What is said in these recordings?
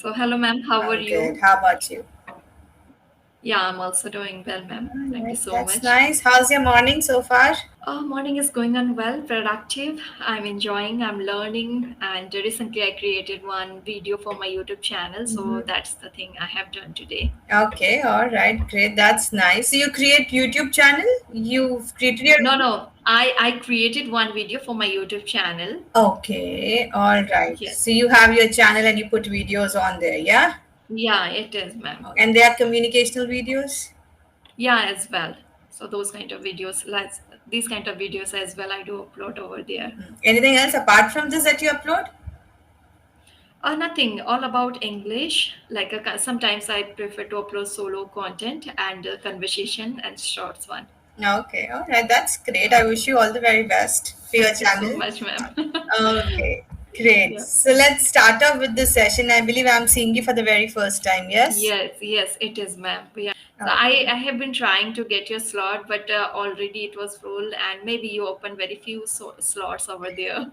So, hello, ma'am. How are I'm good. you? How about you? Yeah, I'm also doing well, ma'am. All Thank you right, so that's much. nice. How's your morning so far? Morning is going on well, productive. I'm enjoying, I'm learning, and recently I created one video for my YouTube channel. So, Hmm. that's the thing I have done today. Okay, all right, great. That's nice. So you create YouTube channel? You've created your No, own? no, I created one video for my YouTube channel. Okay, all right. Yes. So you have your channel and you put videos on there, yeah? Yeah, it is, ma'am. And they are communicational videos? Yeah, as well. So, those kind of videos, like these kind of videos as well, I do upload over there. Anything else apart from this that you upload? Nothing, all about English. Like sometimes I prefer to upload solo content and conversation and shorts one. Okay, all right. That's great. I wish you all the very best for your Thank you so channel. much, ma'am. Okay, great. Yeah. So let's start off with this session. I believe I'm seeing you for the very first time, yes? Yes, yes, it is, ma'am. Yeah. So Okay. I have been trying to get your slot, but already it was full, and maybe you open very few slots over there.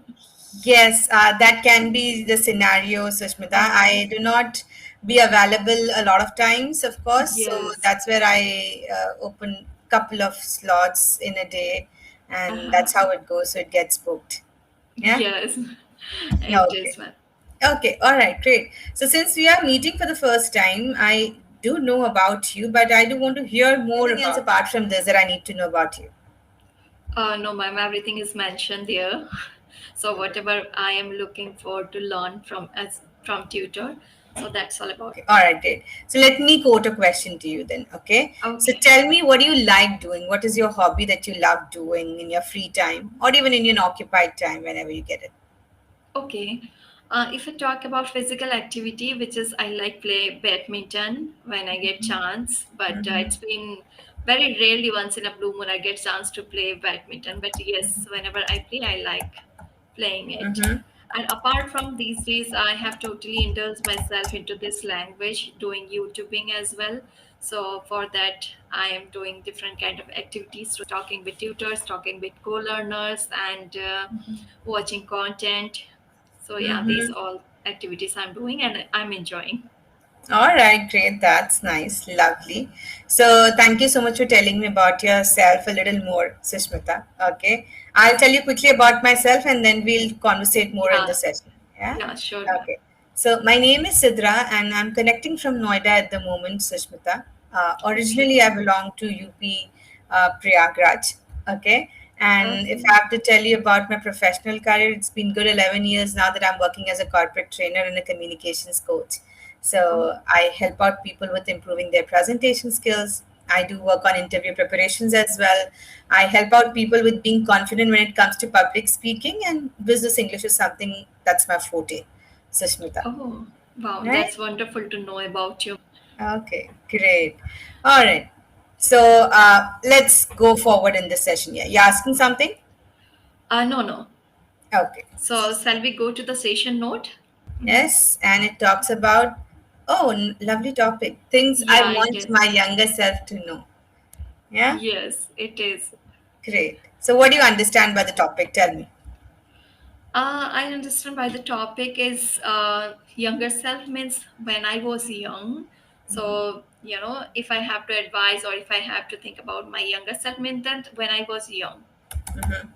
Yes, that can be the scenario, Sushmita. Uh-huh. I do not be available a lot of times, of course. So Yes. that's where I open couple of slots in a day, and Uh-huh. that's how it goes. So it gets booked. Yeah. Yes, it Okay. is, ma'am. Okay. All right. Great. So since we are meeting for the first time, I do know about you, but I do want to hear more. Anything else apart from this that I need to know about you? No, ma'am, everything is mentioned there. So whatever I am looking for to learn from as from tutor, so that's all about. Okay, all right, great. So let me quote a question to you then. Okay. So Okay, tell me, what do you like doing? What is your hobby that you love doing in your free time or even in your occupied time whenever you get it? okay. If I talk about physical activity, which is I like play badminton when I get chance, but it's been very rarely once in a blue moon I get chance to play badminton. But yes, whenever I play, I like playing it. Mm-hmm. And apart from these days, I have totally indulged myself into this language, doing YouTubing as well. So for that, I am doing different kind of activities, talking with tutors, talking with co-learners, and watching content. So yeah, these Mm-hmm. all activities I'm doing and I'm enjoying. All right, great. That's nice. Lovely. So, thank you so much for telling me about yourself a little more, Sushmita. Okay. I'll tell you quickly about myself and then we'll conversate more in the Yeah, session. Yeah. yeah, sure, ma'am. Okay. So, my name is Sidra and I'm connecting from Noida at the moment, Sushmita. Okay, Originally, I belong to UP Prayagraj. Okay. And if okay. I have to tell you about my professional career, it's been good 11 years now that I'm working as a corporate trainer and a communications coach. Oh, So I help out people with improving their presentation skills. I do work on interview preparations as well. I help out people with being confident when it comes to public speaking, and business English is something that's my forte, Sushmita. oh, wow, Right? that's wonderful to know about you. Okay, great. All right. So let's go forward in this session. Yeah, you're asking something? No, no. Okay. So shall we go to the session note? Mhm. Yes, and it talks about, oh, lovely topic. Things I Yeah, it want is. my younger self to know. Yeah. Yes, it is. Great. So, what do you understand by the topic? Tell me. I understand by the topic is younger self means when I was young. So, if I have to advise or if I have to think about my younger self means that when I was young. Hmm.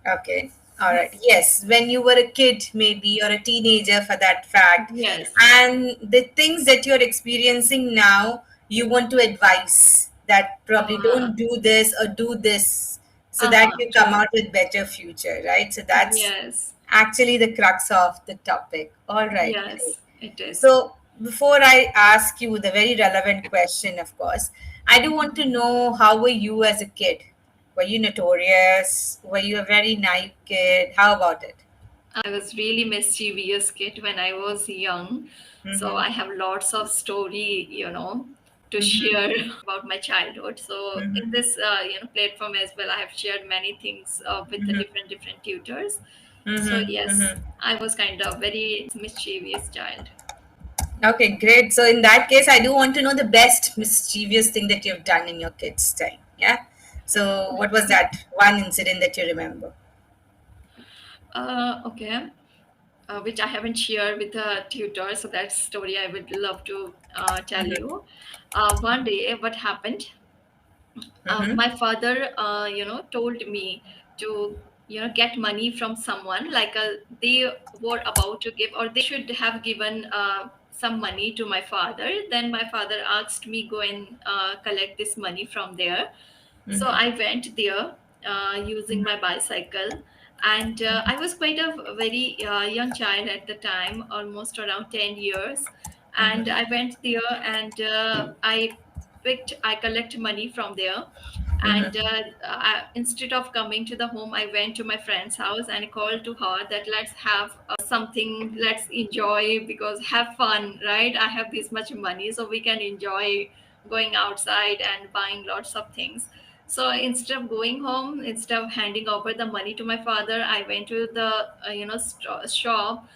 Okay. All right. Yes. Yes. When you were a kid, maybe, or a teenager for that fact, Yes. and the things that you're experiencing now, you want to advise that probably Uh, don't do this or do this so that uh-huh. you come True. out with better future, right? So that's Yes. actually the crux of the topic. All right. Great. Yes, it is. So, before I ask you the very relevant question, of course, I do want to know, how were you as a kid? Were you notorious? Were you a very naive kid? How about it? I was really mischievous kid when I was young. So Mm-hmm. I have lots of story, to Mm-hmm. share about my childhood. So in Mm-hmm. this, platform as well, I have shared many things with the Mm-hmm. different tutors. So Mm-hmm. yes, Mm-hmm. I was kind of very mischievous child. Okay, great. So, in that case, I do want to know the best mischievous thing that you've done in your kids' time. Yeah. So, what was Okay. that one incident that you remember? Okay. which I haven't shared with a tutor. So that story I would love to tell you. One day, what happened? Mm-hmm. My father, told me to, get money from someone. Like they were about to give, or they should have given some money to my father. Then my father asked me go and collect this money from there. So Mm-hmm. I went there using my bicycle, and I was quite a very young child at the time, almost around 10 years. And I went there, and I collect money from there. And Mm-hmm. instead of coming to the home, I went to my friend's house and called to her that let's have something, let's enjoy, because have fun, right? I have this much money, so we can enjoy going outside and buying lots of things. So instead of going home, instead of handing over the money to my father, I went to the shop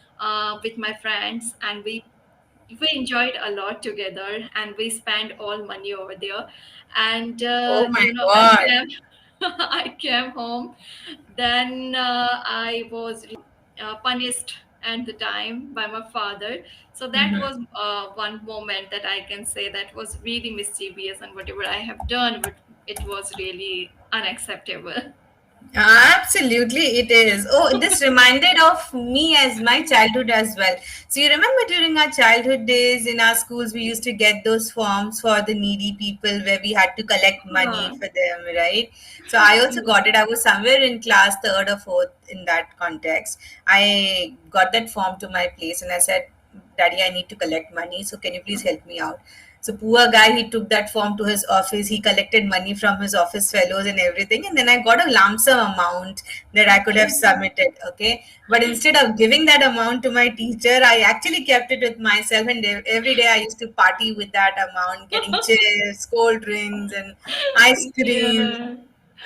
with my friends, and we enjoyed a lot together, and we spent all money over there. And Oh my I God. came I came home. Then I was punished at the time by my father. So that Mm-hmm. was one moment that I can say that was really mischievous, and whatever I have done, but it was really unacceptable. Absolutely, it is. Oh, this reminded of me as my childhood as well. So, you remember during our childhood days in our schools, we used to get those forms for the needy people where we had to collect money Uh, for them, right? So, I also yeah. got it. I was somewhere in class third or fourth in that context. I got that form to my place and I said, Daddy, I need to collect money. So, can you please help me out? So poor guy, he took that form to his office. He collected money from his office fellows and everything, and then I got a lump sum amount that I could have Okay. submitted. Okay, but instead of giving that amount to my teacher, I actually kept it with myself, and every day I used to party with that amount, getting chips, cold drinks, and ice cream. Yeah.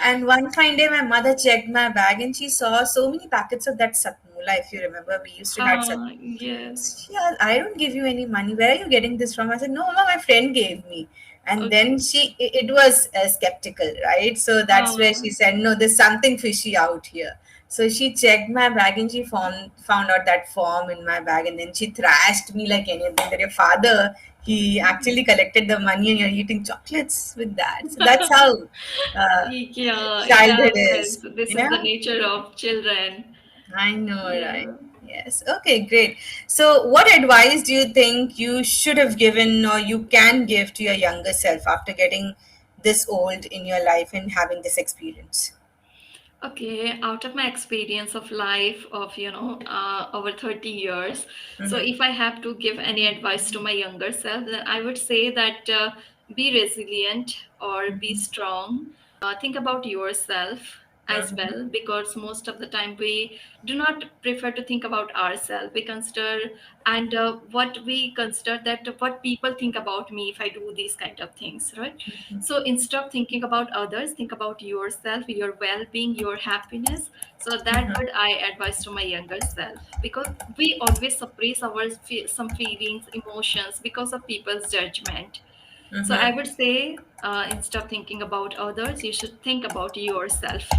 And one fine day, my mother checked my bag and she saw so many packets of that satmula. If you remember, we used to have satmula. Yes. Yeah, I don't give you any money. Where are you getting this from? I said, no, mama, my friend gave me. And Okay. then it was skeptical, right? So that's where uh, she said, no, there's something fishy out here. So she checked my bag and she found out that form in my bag, and then she thrashed me like anything that your father, he actually collected the money and you're eating chocolates with that. So that's how uh, Yeah, it childhood happens. is, This you is the know? nature of children. I know, right? Yeah. Yes. Okay, great. So, what advice do you think you should have given or you can give to your younger self after getting this old in your life and having this experience? Okay, out of my experience of life of, over 30 years, so Mm-hmm. if I have to give any advice to my younger self, then I would say that be resilient or be strong. Think about yourself as Mm-hmm. well, because most of the time we do not prefer to think about ourselves. We consider, and what we consider that what people think about me if I do these kind of things, right? So instead of thinking about others, think about yourself, your well-being, your happiness. So that Mm-hmm. would I advise to my younger self, because we always suppress our some feelings, emotions because of people's judgment. So I Mm-hmm. would say instead of thinking about others, you should think about yourself.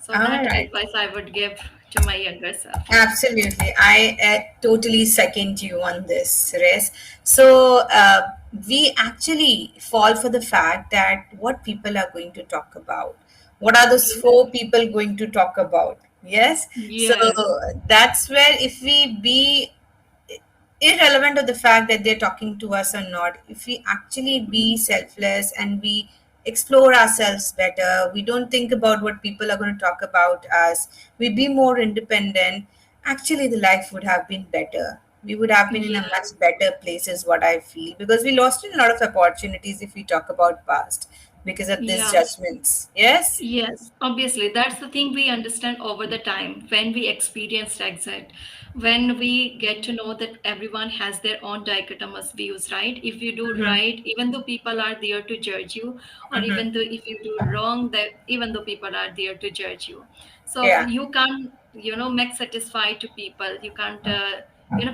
So All that right. advice I would give to my younger self. Absolutely. I totally second you on this, Res. So, we actually fall for the fact that what people are going to talk about. What are those Yes. four people going to talk about? Yes. So, Yes. that's where if we be irrelevant of the fact that they're talking to us or not, if we actually be selfless and we explore ourselves better, we don't think about what people are going to talk about us, we be more independent, actually the life would have been better. We would have been in a Yes. much better place is what I feel, because we lost a lot of opportunities if we talk about past because of these Yeah. judgments. Yes. Yes, obviously, that's the thing we understand over the time when we experience exit, when we get to know that everyone has their own dichotomous views, right? If you do Mm-hmm. right, even though people are there to judge you, or Mm-hmm. even though if you do wrong, that even though people are there to judge you, so Yeah. you can't, make satisfy to people. You can't,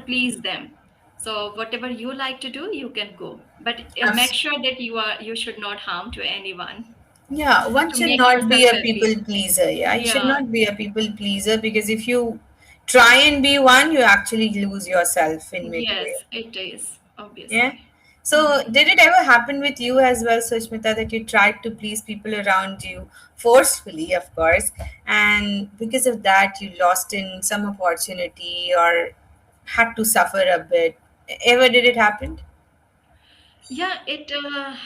please them. So whatever you like to do, you can go, but make sure that you should not harm to anyone Yeah, one to should make not be yourself a people happy. pleaser. Yeah, you should Yeah, not be a people pleaser, because if you try and be one, you actually lose yourself in midway. Yes, it is, Yeah. obviously. So, did it ever happen with you as well, Sushmita, that you tried to please people around you forcefully, of course, and because of that, you lost in some opportunity or had to suffer a bit? Ever did it happen? Yeah, it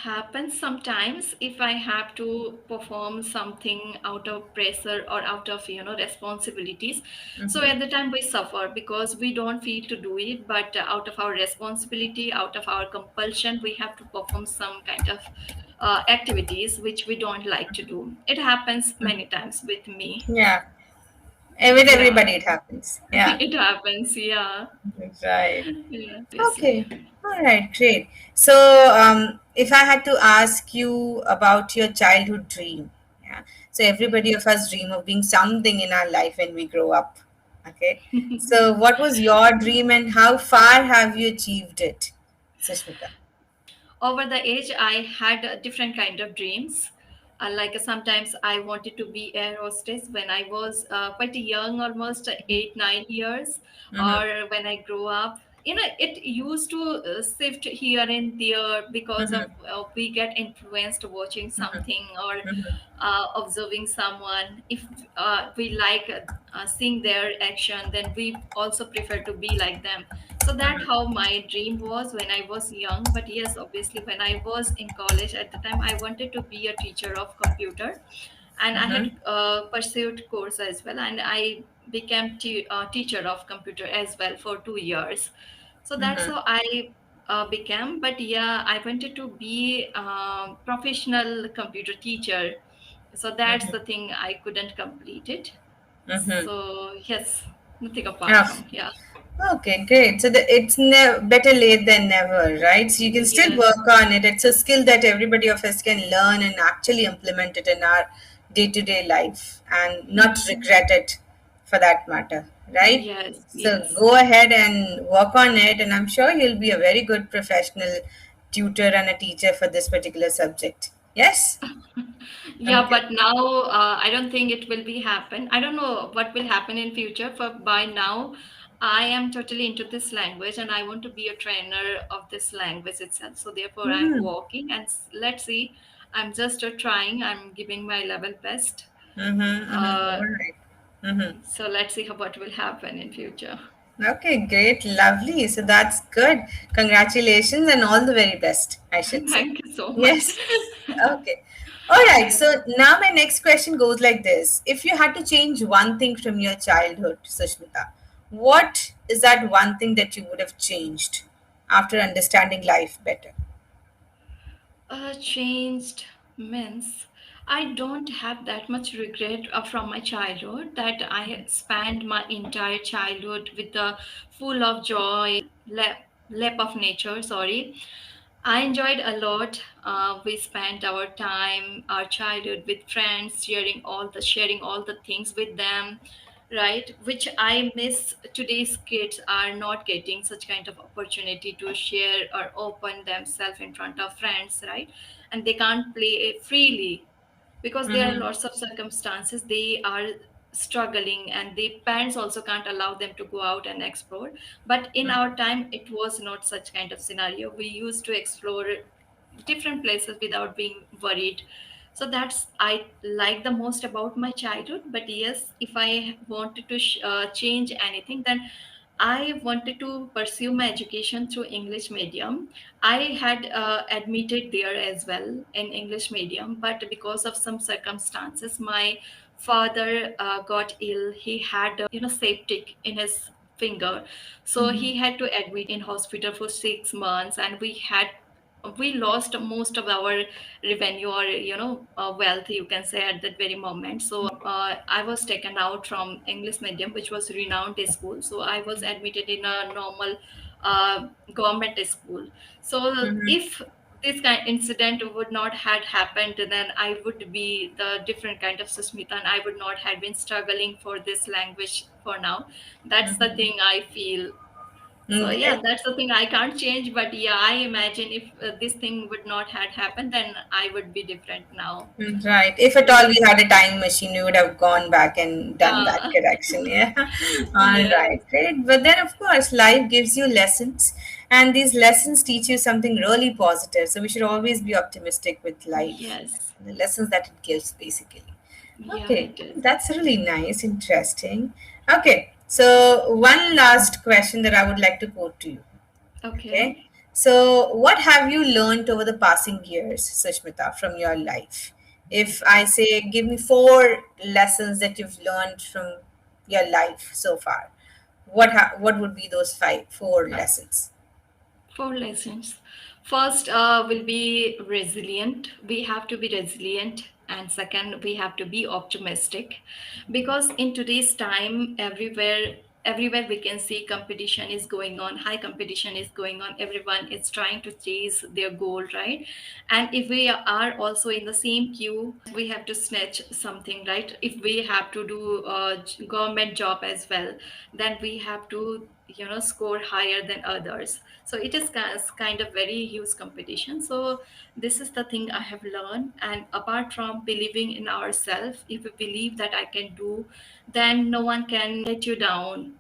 happens sometimes if I have to perform something out of pressure or out of, responsibilities. So Mm-hmm. at the time we suffer because we don't feel to do it, but out of our responsibility, out of our compulsion, we have to perform some kind of activities which we don't like to do. It happens many times with me. Yeah. With Yeah, everybody, it happens. Yeah. it happens. Yeah, Right. yeah, obviously. Okay. All right. Great. So, if I had to ask you about your childhood dream, yeah. So everybody of us dream of being something in our life when we grow up. Okay. So, what was your dream and how far have you achieved it, Sushmita? Over the age I had different kind of dreams, like sometimes I wanted to be air hostess when I was quite young, almost 8 9 years, Mm-hmm. or when I grew up. It used to shift here and there because of Mm-hmm. we get influenced watching something or Mm-hmm. observing someone. If we like seeing their action, then we also prefer to be like them. So that how my dream was when I was young. But yes, obviously when I was in college at the time, I wanted to be a teacher of computer, and I had Mm-hmm. pursued course as well, and I became teacher of computer as well for 2 years. So that's Mm-hmm. how I became. But yeah, I wanted to be a professional computer teacher. So that's the thing I couldn't complete it. Mm-hmm. So yes, nothing apart Yeah. from, yeah. Okay, great. So it's better late than never, right? So you can still Yes. work on it. It's a skill that everybody of us can learn and actually implement it in our day-to-day life and not Mhm. regret it for that matter, right? Yes, So yes. go ahead and work on it, and I'm sure you'll be a very good professional tutor and a teacher for this particular subject. Yes? Yeah, Okay. but now I don't think it will be happen. I don't know what will happen in future. For by now, I am totally into this language, and I want to be a trainer of this language itself. So therefore, I'm Mm-hmm. working, and let's see. I'm just trying. I'm giving my level best. Mm-hmm. Mm-hmm. Uh, All right. Mm-hmm. so let's see what will happen in future. Okay, great, lovely. So that's good. Congratulations and all the very best, I should say. Thank you so much. Yes. Okay. All right. Yeah. So now my next question goes like this. If you had to change one thing from your childhood, Sushmita, what is that one thing that you would have changed after understanding life better? Changed means I don't have that much regret from my childhood, that I spent my entire childhood with the full of joy, lap of nature. Sorry, I enjoyed a lot. We spent our time, our childhood with friends, sharing all the things with them, right? Which I miss. Today's kids are not getting such kind of opportunity to share or open themselves in front of friends, right? And they can't play freely because there are Mm-hmm. lots of circumstances they are struggling, and the parents also can't allow them to go out and explore. But in our time it was not such kind of scenario. We used to explore different places without being worried. So that's I like the most about my childhood. But yes, if I wanted to change anything, then I wanted to pursue my education through English medium. I had admitted there as well in English medium, but because of some circumstances, my father got ill. He had, septic in his finger, so he had to admit in hospital for 6 months, and we lost most of our revenue, or wealth, you can say, at that very moment. So I was taken out from English medium, which was renowned school, so I was admitted in a normal government school. So Mm-hmm. if this kind incident would not had happened, then I would be the different kind of Susmita, and I would not have been struggling for this language for now. That's the thing I feel. So Mm, yeah, that's the thing I can't change. But yeah, I imagine if this thing would not had happened, then I would be different now. right. If at all we had a time machine, we would have gone back and done that Uh, correction. Yeah. All yes, right. Great. But then, of course, life gives you lessons, and these lessons teach you something really positive. So we should always be optimistic with life, yes, the lessons that it gives, basically. yeah, Okay. it is. That's really nice. Interesting. Okay. So, one last question that I would like to put to you. Okay. Okay. So, what have you learned over the passing years, Sushmita, from your life? If I say, give me four lessons that you've learned from your life so far, what would be those four lessons? Four lessons. First, will be resilient. We have to be resilient, and second, we have to be optimistic, because in today's time, everywhere we can see competition is going on. High competition is going on. Everyone is trying to chase their goal, right? And if we are also in the same queue, we have to snatch something, right? If we have to do a government job as well, then we have to score higher than others. So it is kind of very huge competition. So this is the thing I have learned. And apart from believing in ourselves, if we believe that I can do, then no one can let you down.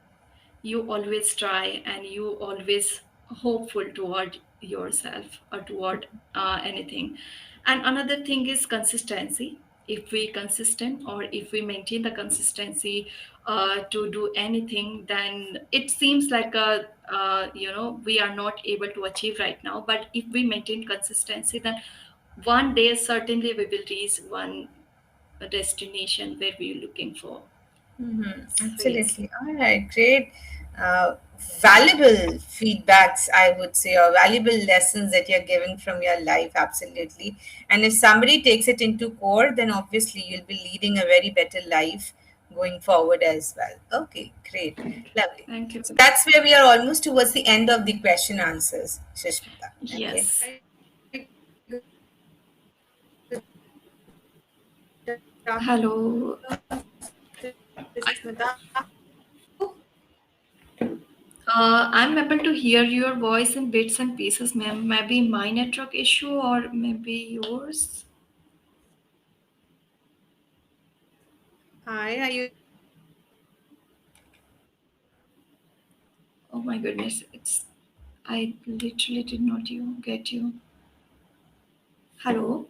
You always try, and you always hopeful toward yourself or toward anything. And another thing is consistency. If we consistent, or if we maintain the consistency to do anything, then it seems like a we are not able to achieve right now, but if we maintain consistency, then one day certainly we will reach one destination where we're looking for. So yes. Absolutely. All right, great. Uh, Valuable feedbacks, I would say, or valuable lessons that you're giving from your life. Absolutely. And if somebody takes it into core, then obviously you'll be leading a very better life going forward as well. Okay, great. Lovely. Thank you. So that's where we are almost towards the end of the question answers, Shishmita. Okay. Yes. Hello. I'm able to hear your voice in bits and pieces, ma'am. Maybe my network issue or maybe yours. Hi, are you? Oh my goodness, I literally did not get you. Hello.